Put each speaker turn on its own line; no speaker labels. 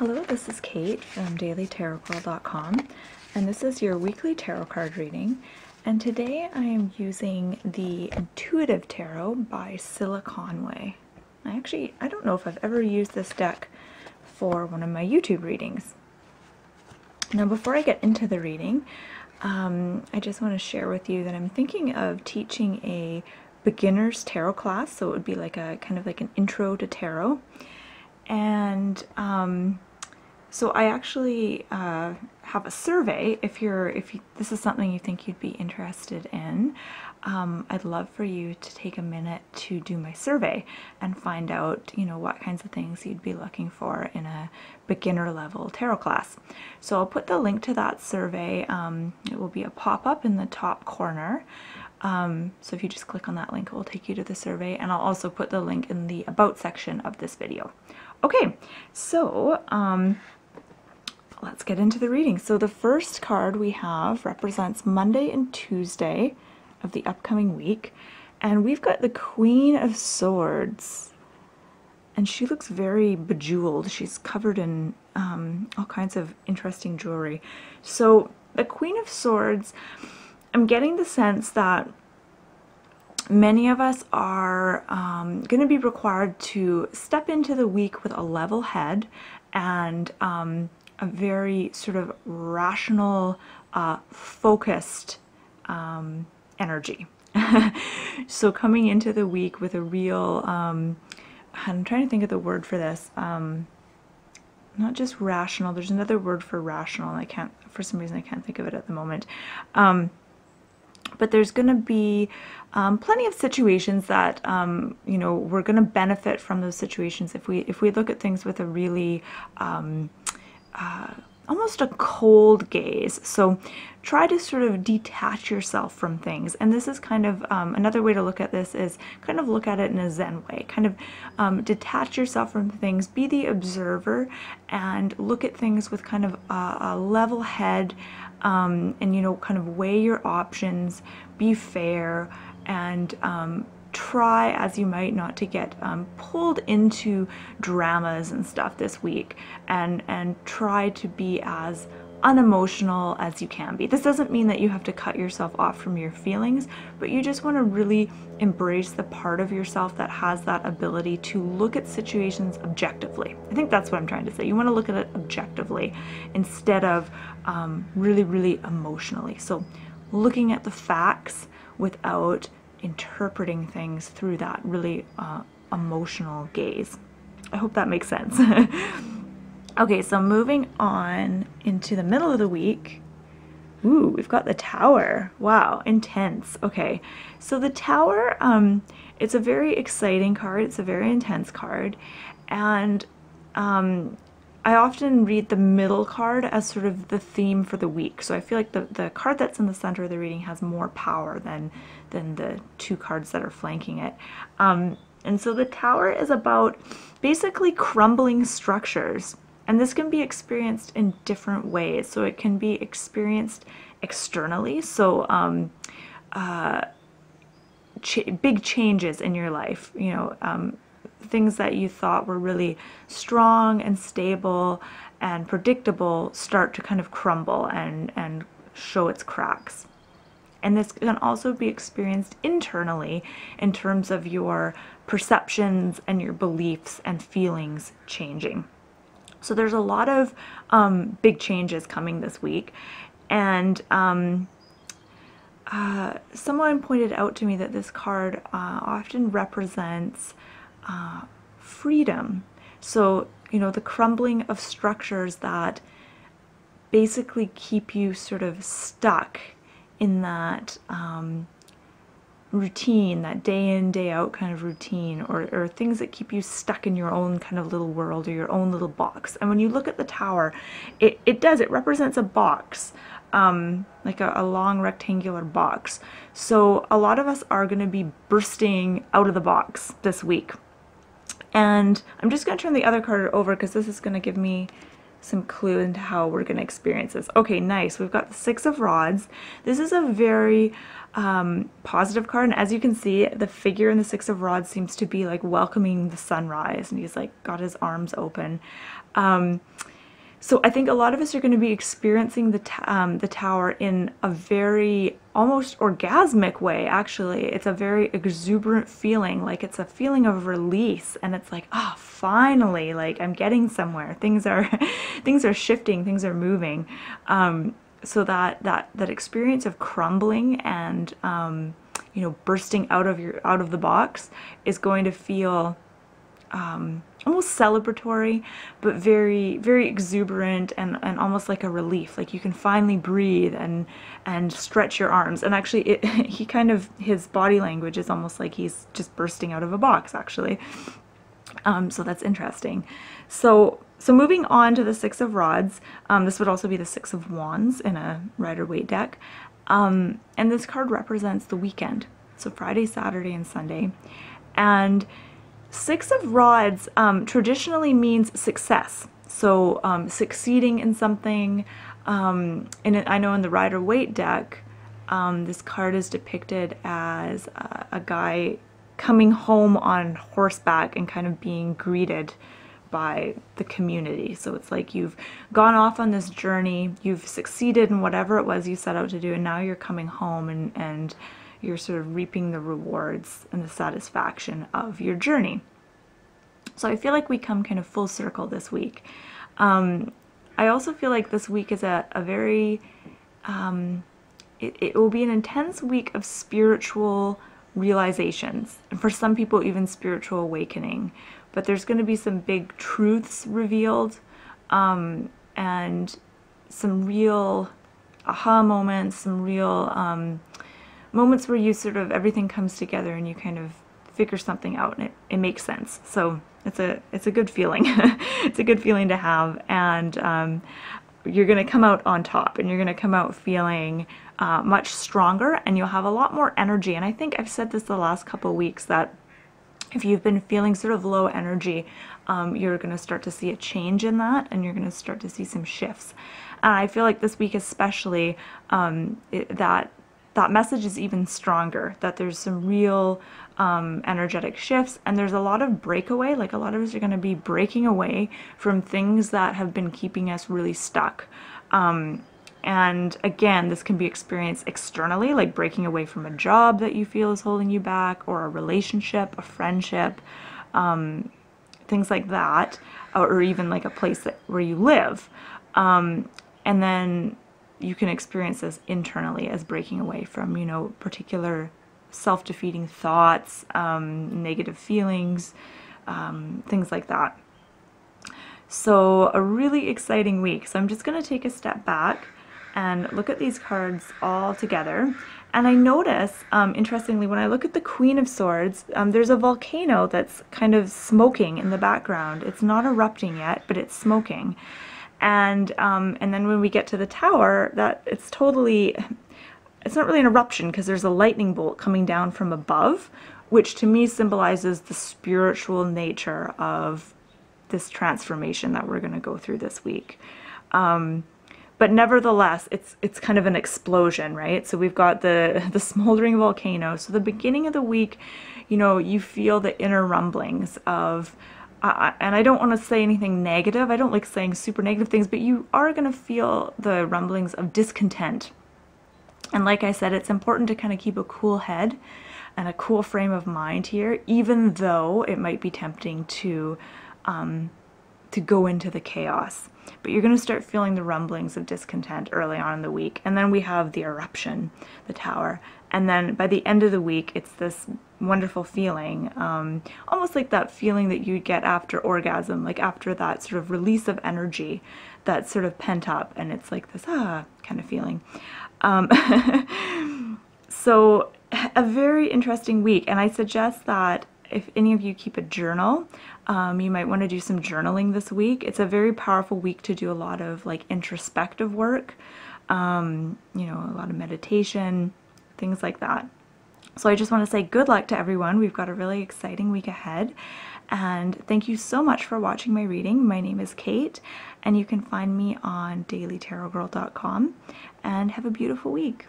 Hello, this is Kate from dailytarotgirl.com, and this is your weekly tarot card reading. And today I am using the Intuitive Tarot by Cilla Conway. I don't know if I've ever used this deck for one of my YouTube readings. Now, before I get into the reading, I just want to share with you that I'm thinking of teaching a beginner's tarot class, so it would be like a kind of like an intro to tarot. And so I actually have a survey. If this is something you think you'd be interested in, I'd love for you to take a minute to do my survey and find out, what kinds of things you'd be looking for in a beginner level tarot class. So I'll put the link to that survey. It will be a pop-up in the top corner. So if you just click on that link, it will take you to the survey, and I'll also put the link in the About section of this video. Okay, so let's get into the reading. So the first card we have represents Monday and Tuesday of the upcoming week, and we've got the Queen of Swords, and she looks very bejeweled. She's covered in all kinds of interesting jewelry. So the Queen of Swords, I'm getting the sense that many of us are going to be required to step into the week with a level head and a very sort of rational, focused energy. So coming into the week with a real, I'm trying to think of the word for this, not just rational, there's another word for rational, and for some reason I can't think of it at the moment. But there's going to be plenty of situations that we're going to benefit from those situations if we look at things with a really almost a cold gaze. So try to sort of detach yourself from things, and this is kind of another way to look at this is kind of look at it in a Zen way. Kind of detach yourself from things, be the observer, and look at things with kind of a level head. And kind of weigh your options, be fair, and try as you might not to get pulled into dramas and stuff this week, and try to be as unemotional as you can be. This doesn't mean that you have to cut yourself off from your feelings, but you just want to really embrace the part of yourself that has that ability to look at situations objectively. I think that's what I'm trying to say. You want to look at it objectively instead of really, really emotionally. So looking at the facts without interpreting things through that really emotional gaze. I hope that makes sense. Okay, so moving on into the middle of the week. Ooh, we've got the Tower. Wow, intense. Okay, so the Tower, it's a very exciting card. It's a very intense card. And I often read the middle card as sort of the theme for the week. So I feel like the card that's in the center of the reading has more power than the two cards that are flanking it. And so the Tower is about basically crumbling structures. And this can be experienced in different ways. So it can be experienced externally. So big changes in your life, things that you thought were really strong and stable and predictable start to kind of crumble and show its cracks. And this can also be experienced internally in terms of your perceptions and your beliefs and feelings changing. So there's a lot of big changes coming this week, and someone pointed out to me that this card often represents freedom. So, the crumbling of structures that basically keep you sort of stuck in that routine, that day in, day out kind of routine, or things that keep you stuck in your own kind of little world or your own little box. And when you look at the Tower, it represents a box, like a long rectangular box. So a lot of us are going to be bursting out of the box this week. And I'm just going to turn the other card over because this is going to give me some clue into how we're going to experience this. Okay, nice. We've got the Six of Rods. This is a very positive card, and as you can see, the figure in the Six of Rods seems to be like welcoming the sunrise, and he's like got his arms open. So I think a lot of us are going to be experiencing the tower in a very almost orgasmic way, actually. It's a very exuberant feeling, like it's a feeling of release, and it's like, oh, finally, like I'm getting somewhere. Things are shifting, things are moving. So that experience of crumbling and you know, bursting out of the box is going to feel almost celebratory, but very, very exuberant and almost like a relief. Like you can finally breathe and stretch your arms. And actually, his body language is almost like he's just bursting out of a box, actually. So that's interesting. So moving on to the Six of Rods, this would also be the Six of Wands in a Rider-Waite deck. And this card represents the weekend. So Friday, Saturday, and Sunday. And Six of Rods traditionally means success. So succeeding in something. I know in the Rider-Waite deck, this card is depicted as a guy coming home on horseback and kind of being greeted by the community. So it's like you've gone off on this journey, you've succeeded in whatever it was you set out to do, and now you're coming home and you're sort of reaping the rewards and the satisfaction of your journey. So I feel like we come kind of full circle this week. I also feel like this week is a very, it will be an intense week of spiritual realizations, and for some people even spiritual awakening. But there's going to be some big truths revealed, and some real aha moments, some real moments where you sort of, everything comes together and you kind of figure something out and it makes sense. So it's a good feeling. It's a good feeling to have, and you're going to come out on top, and you're going to come out feeling much stronger, and you'll have a lot more energy. And I think I've said this the last couple of weeks that if you've been feeling sort of low energy, you're going to start to see a change in that, and you're going to start to see some shifts. And I feel like this week especially, that message is even stronger, that there's some real energetic shifts, and there's a lot of breakaway. Like a lot of us are going to be breaking away from things that have been keeping us really stuck. And again, this can be experienced externally, like breaking away from a job that you feel is holding you back, or a relationship, a friendship, things like that, or even like a place where you live. And then you can experience this internally as breaking away from, you know, particular self-defeating thoughts, negative feelings, things like that. So a really exciting week. So I'm just going to take a step back and look at these cards all together. And I notice, interestingly, when I look at the Queen of Swords, there's a volcano that's kind of smoking in the background. It's not erupting yet, but it's smoking. And then when we get to the Tower, it's not really an eruption because there's a lightning bolt coming down from above, which to me symbolizes the spiritual nature of this transformation that we're going to go through this week. But nevertheless, it's kind of an explosion, right? So we've got the smoldering volcano. So the beginning of the week, you know, you feel the inner rumblings of, and I don't want to say anything negative. I don't like saying super negative things, but you are going to feel the rumblings of discontent. And like I said, it's important to kind of keep a cool head and a cool frame of mind here, even though it might be tempting to go into the chaos. But you're going to start feeling the rumblings of discontent early on in the week. And then we have the eruption, the Tower. And then by the end of the week, it's this wonderful feeling, almost like that feeling that you get after orgasm, like after that sort of release of energy that's sort of pent up. And it's like this, kind of feeling. So a very interesting week. And I suggest that if any of you keep a journal, you might want to do some journaling this week. It's a very powerful week to do a lot of like introspective work, you know, a lot of meditation, things like that. So I just want to say good luck to everyone. We've got a really exciting week ahead. And thank you so much for watching my reading. My name is Kate, and you can find me on dailytarotgirl.com. And have a beautiful week.